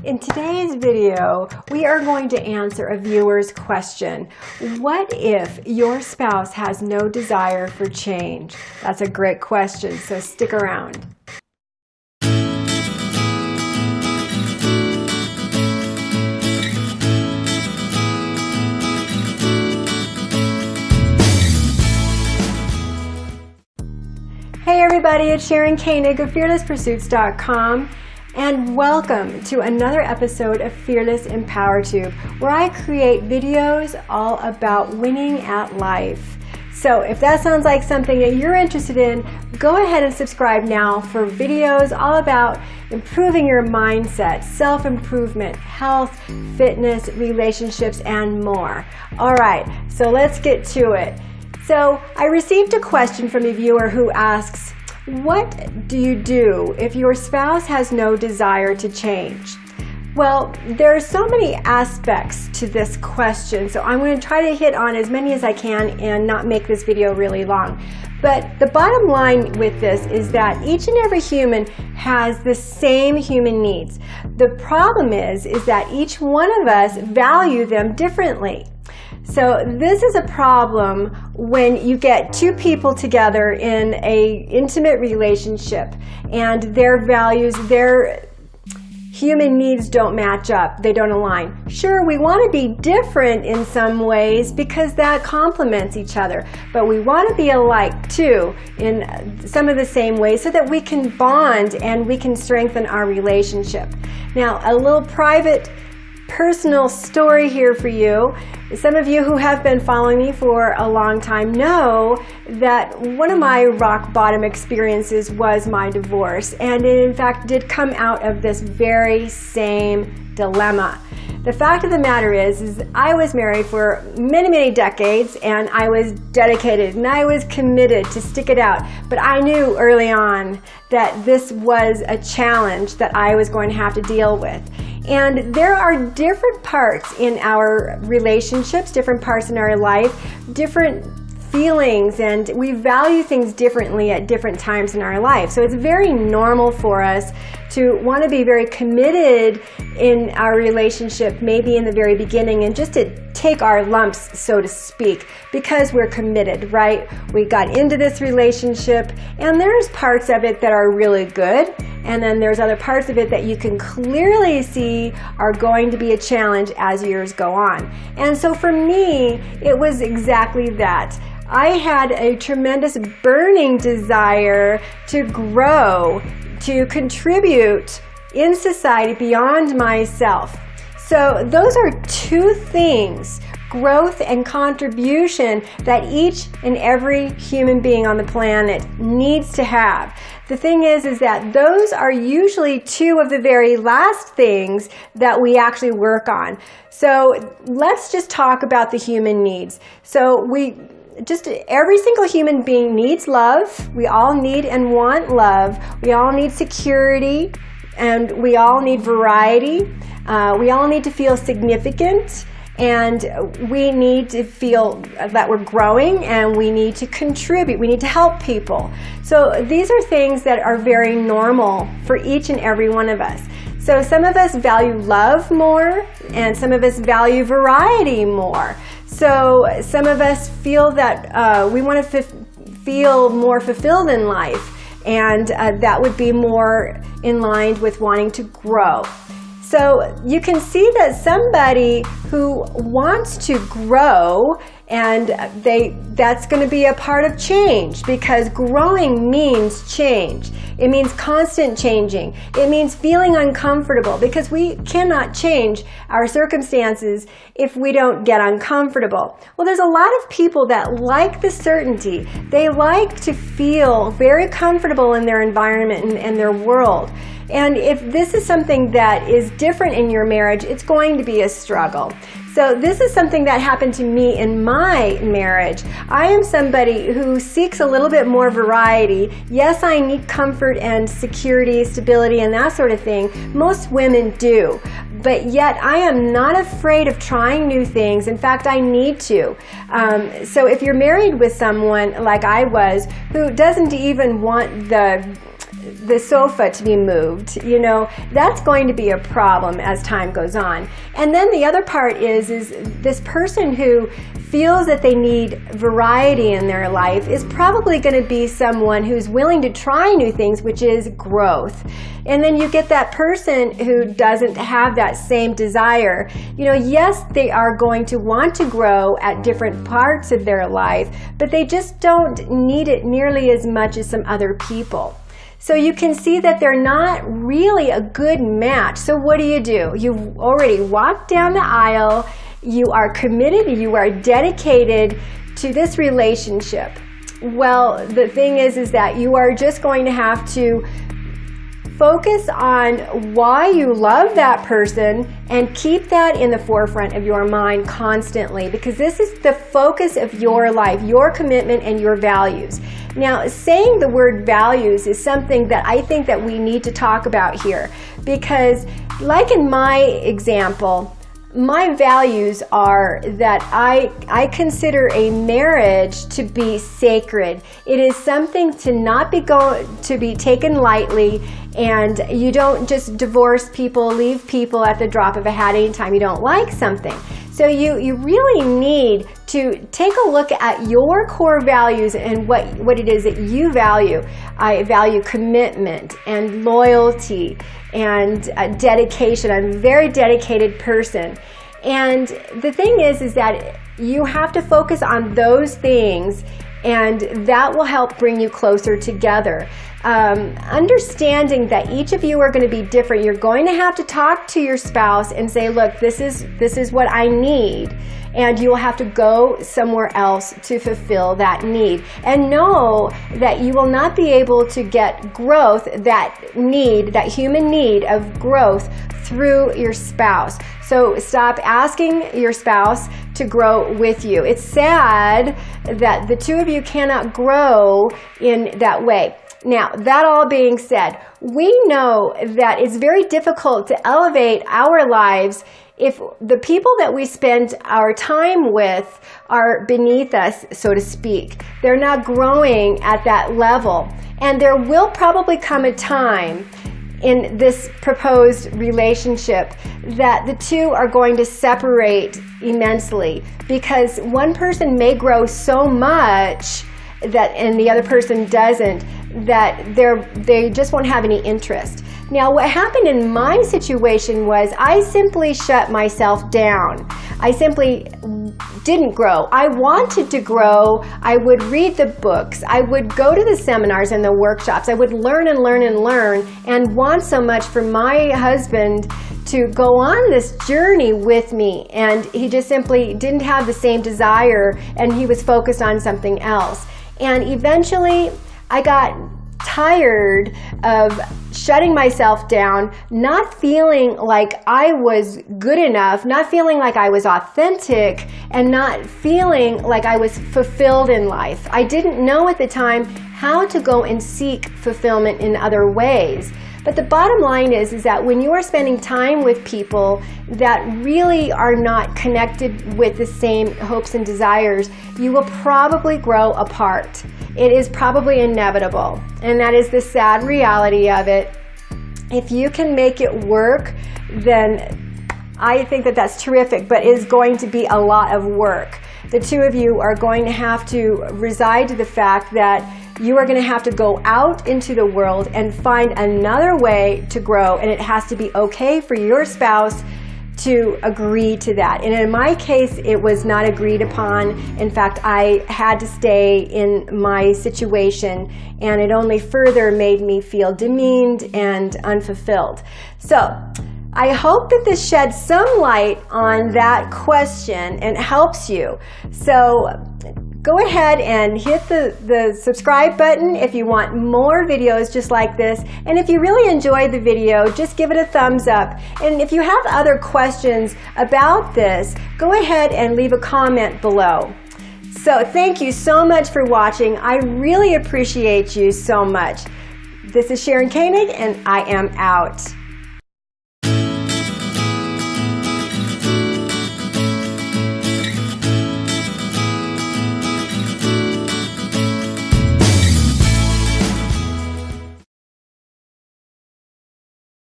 In today's video, we are going to answer a viewer's question. What if your spouse has no desire for change? That's a great question, so stick around. Hey everybody, it's Sharon Koenig of FearlessPursuits.com. And welcome to another episode of Fearless Empower Tube, where I create videos all about winning at life. So if that sounds like something that you're interested in, go ahead and subscribe now for videos all about improving your mindset, self-improvement, health, fitness, relationships, and more. All right, so let's get to it. So I received a question from a viewer who asks, what do you do if your spouse has no desire to change? Well, there are so many aspects to this question, so I'm going to try to hit on as many as I can and not make this video really long. But the bottom line with this is that each and every human has the same human needs. The problem is that each one of us value them differently. So this is a problem when you get two people together in an intimate relationship and their values, their human needs don't match up, they don't align. Sure, we want to be different in some ways because that complements each other, but we want to be alike too in some of the same ways so that we can bond and we can strengthen our relationship. Now, a little private personal story here for you. Some of you who have been following me for a long time know that one of my rock bottom experiences was my divorce, and it in fact did come out of this very same dilemma. The fact of the matter is I was married for many decades, and I was dedicated and I was committed to stick it out, but I knew early on that this was a challenge that I was going to have to deal with. And there are different parts in our relationships, different parts in our life, different feelings, and we value things differently at different times in our life. So it's very normal for us to want to be very committed in our relationship, maybe in the very beginning, and just to take our lumps, so to speak, because we're committed, right? We got into this relationship, and there's parts of it that are really good, and then there's other parts of it that you can clearly see are going to be a challenge as years go on. And so for me, it was exactly that. I had a tremendous burning desire to grow, to contribute in society beyond myself. So those are two things, growth and contribution, that each and every human being on the planet needs to have. The thing is that those are usually two of the very last things that we actually work on. So let's just talk about the human needs. So every single human being needs love. We all need and want love. We all need security, and we all need variety. We all need to feel significant, and we need to feel that we're growing, and we need to contribute. We need to help people. So these are things that are very normal for each and every one of us. So some of us value love more, and some of us value variety more. So some of us feel that we want to feel more fulfilled in life, and that would be more in line with wanting to grow. So you can see that somebody who wants to grow, and that's going to be a part of change, because growing means change. It means constant changing. It means feeling uncomfortable, because we cannot change our circumstances if we don't get uncomfortable. Well, there's a lot of people that like the certainty. They like to feel very comfortable in their environment and their world. And if this is something that is different in your marriage, it's going to be a struggle. So this is something that happened to me in my marriage. I am somebody who seeks a little bit more variety. Yes, I need comfort and security, stability, and that sort of thing. Most women do. But yet I am not afraid of trying new things. In fact, I need to. So if you're married with someone like I was, who doesn't even want the sofa to be moved. You know, that's going to be a problem as time goes on. And then the other part is this person who feels that they need variety in their life is probably going to be someone who's willing to try new things, which is growth. And then you get that person who doesn't have that same desire. You know, yes, they are going to want to grow at different parts of their life, but they just don't need it nearly as much as some other people. So you can see that they're not really a good match. So what do? You've already walked down the aisle. You are committed, you are dedicated to this relationship. Well, the thing is that you are just going to have to focus on why you love that person and keep that in the forefront of your mind constantly, because this is the focus of your life, your commitment and your values. Now, saying the word values is something that I think that we need to talk about here, because like in my example, my values are that I consider a marriage to be sacred. It is something to not to be taken lightly, and you don't just divorce people, leave people at the drop of a hat anytime you don't like something. So you really need to take a look at your core values and what it is that you value. I value commitment and loyalty and dedication. I'm a very dedicated person. And the thing is that you have to focus on those things, and that will help bring you closer together. Understanding that each of you are going to be different, you're going to have to talk to your spouse and say, look, this is what I need, and you will have to go somewhere else to fulfill that need. And know that you will not be able to get growth, that human need of growth, through your spouse. So stop asking your spouse to grow with you. It's sad that the two of you cannot grow in that way. Now, that all being said, we know that it's very difficult to elevate our lives if the people that we spend our time with are beneath us, so to speak. They're not growing at that level. And there will probably come a time in this proposed relationship that the two are going to separate immensely, because one person may grow so much and the other person doesn't, that they just won't have any interest. Now, what happened in my situation was I simply shut myself down. I simply didn't grow. I wanted to grow. I would read the books. I would go to the seminars and the workshops. I would learn and learn and learn, and want so much for my husband to go on this journey with me. And he just simply didn't have the same desire, and he was focused on something else. And eventually, I got tired of shutting myself down, not feeling like I was good enough, not feeling like I was authentic, and not feeling like I was fulfilled in life. I didn't know at the time how to go and seek fulfillment in other ways. But the bottom line is that when you are spending time with people that really are not connected with the same hopes and desires, you will probably grow apart. It is probably inevitable, and that is the sad reality of it. If you can make it work, then I think that that's terrific, but it is going to be a lot of work. The two of you are going to have to reside to the fact that you are going to have to go out into the world and find another way to grow, and it has to be okay for your spouse to agree to that. And in my case, it was not agreed upon. In fact, I had to stay in my situation, and it only further made me feel demeaned and unfulfilled. So I hope that this sheds some light on that question and helps you. So go ahead and hit the subscribe button if you want more videos just like this. And if you really enjoyed the video, just give it a thumbs up. And if you have other questions about this, go ahead and leave a comment below. So thank you so much for watching. I really appreciate you so much. This is Sharon Koenig, and I am out.